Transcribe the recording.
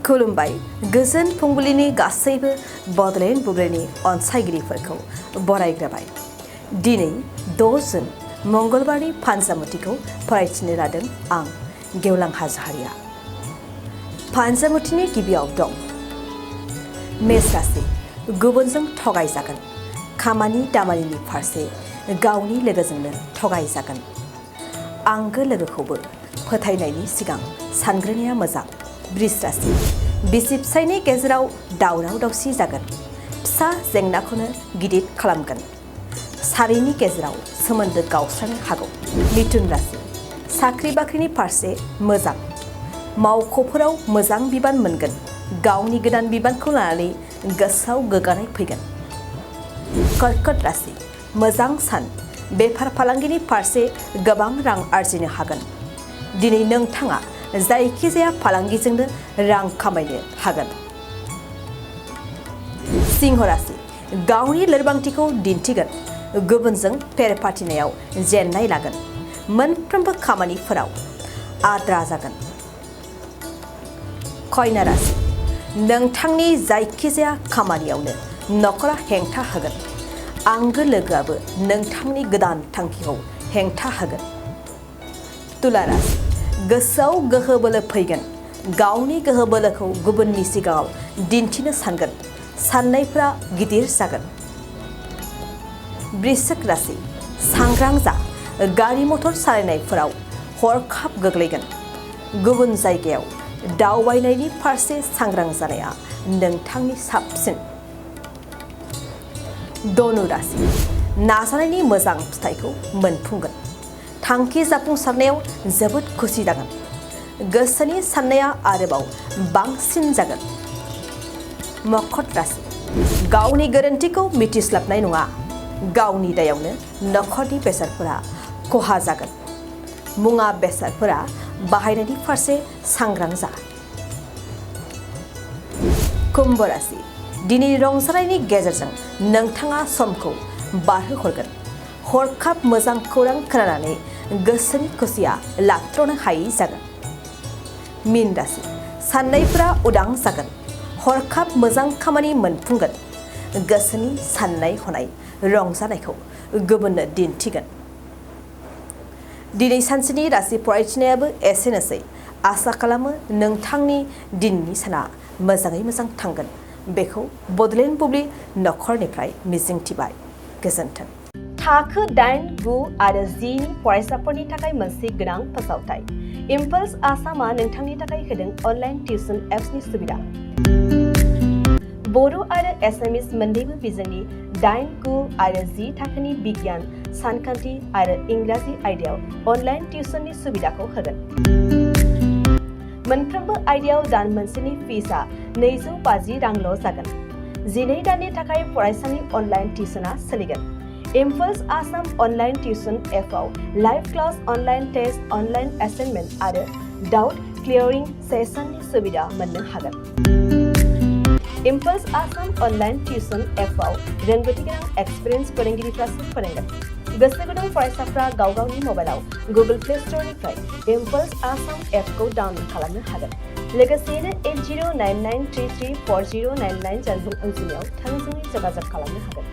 खुलुमबाय गोजोन फुंबिलिनि गासैबो बडलेण्ड बुब्लिनि अनसायगिरिफोरखौ बरायग्रोबाय। दिनै 6 जुन मंगलबारनि फानजामुथिखौ फरायथिनो लादों आं गेवलां हाज'हारिया। फानजामुथिनि गिबियाव दं मेष राशि गुबुनजों थगायजागोन। खामानि दामानिनि फारसे गावनि लोगोजोंनो थगायजागोन। आंगो लोगोखौबो फोथायनायनि सिगां सानग्रोनाया मोजां। वृष राशि बिसि फिसायनि गेजेराव दावराव दावसि जागोन। फिसा जेंनाखौनो गिदिर खालामगोन। सारिनि गेजेराव सोमोन्दो गावस्रानो हागौ। मिथुन राशि साख्रि बाख्रिनि फारसे मोजां। मावख'फोराव मोजां बिबान मोनगोन। गावनि गोदान बिबानखौ लानानै गोसोआव गोग्गानाय फैगोन। कर्कट राशि मोजां सान। बेफार फालांगिनि फारसे गोबां रां आरजिनो हागोन। दिनै नोंथाङा जायखिजाया फालांगिजोंनो रां खामायनो हागोन। सिंह राशि गावनि लोरबांथिखौ दिन्थिगोन। गुबुनजों फेर फाथिनायाव जेननाय लागोन। मोनफ्रोमबो खामानिफोराव आद्रा जागोन। कन्या राशि नोंथांनि जायखिजाया खामानियावनो नखरा हेंथा होगोन। आंगो लोगोआबो नोंथांनि गोदान थांखिखौ हेंथा होगोन। तुला राशि गोसोआव गोहो बोलो फैगोन। गावनि गोहो बोलोखौ गुबुननि सिगाङाव दिन्थिनो सानगोन। साननायफोरा गिदिर जागोन। वृश्चिक राशि सांग्रां जा। गारि मटर सालायनायफोराव हरखाब गोग्लैगोन। गुबुन जायगायाव दावबायनायनि फारसे सांग्रां जानाया नोंथांनि साबसिन। धनु राशि नाजानायनि मोजां फिथाइखौ मोनफुंगोन। थांखि जाफुंसारनायाव जोबोद खुसि जागोन। गोसोनि साननाया आरोबाव बांसिन जागोन। मकर राशि गावनि गोरोन्थिखौ मिथिस्लाबनाय नङा। गावनि दायावनो नखरनि बेसादफोरा खहा जागोन। मुवा बेसादफोरा बाहायनायनि फारसे सांग्रां जा। कुम्भ राशि दिनै रंजानायनि गेजेरजों नोंथाङा समखौ बारहोहरगोन। हरखाब मोजां खौरां खोनानानै गोसोनि खुसिया लाथ्र'नो हायै जागोन। मीन राशि साननायफोरा उदां जागोन। हरखाब मोजां खामानि मोनफुंगोन। गोसोनि साननाय हनाय रंजानायखौ गुबुननो दिन्थिगोन। दिनै सानसेनि राशि फरायथिनायाबो एसेनोसै। आसा खालामो नोंथांनि दिननि साना मोजाङै मोजां थांगोन। बेखौ बडलेण्ड बुब्लि नखरनिफ्राय मिजिंथिबाय। गोजोन्थों। थाखो 8, 9 आरो 10 नि फरायसाफोरनि थाखाय मोनसे गोनां फोसावथाय। इम्पल्स आसामआ नोंथांनि थाखाय होदों अनलाइन टिउसन एप्सनि सुबिदा। बर' आरो एसामिस मोन्नैबो बिजोंनि 8, 9 आरो 10 थाखोनि बिगियान, सानखान्थि आरो इंराजि आयदायाव अनलाइन टिउसननि सुबिदाखौ होगोन। मोनफ्रोमबो आयदायाव दान मोनसेनि फिसआ 250 रांल' जागोन। 12 दाननि थाखाय फरायसानि अनलाइन टिउसनआ सोलिगोन। इम्पल्स आसाम अनलाइन टिउसन एपआव live class, online test, online assignment आरो डाउट क्लियारिं सेसननि सुबिदा मोननो हागोन। इम्पल्स आसाम अनलाइन टिउसन एपआव रोंगौथि गोनां एक्सपिरियेन्स फोरोंगिरिफ्रासो फोरोंगोन। गोसो गुदुं फरायसाफ्रा गाव गावनि मबाइलाव गुगल प्ले स्ट'रनिफ्राय इम्पल्स आसाम एपखौ डाउनल'ड खालामनो हागोन। लोगोसेयैनो 8099334099 जानबुं अनजिमायाव थोंजोङै जगाजग खालामनो हागोन।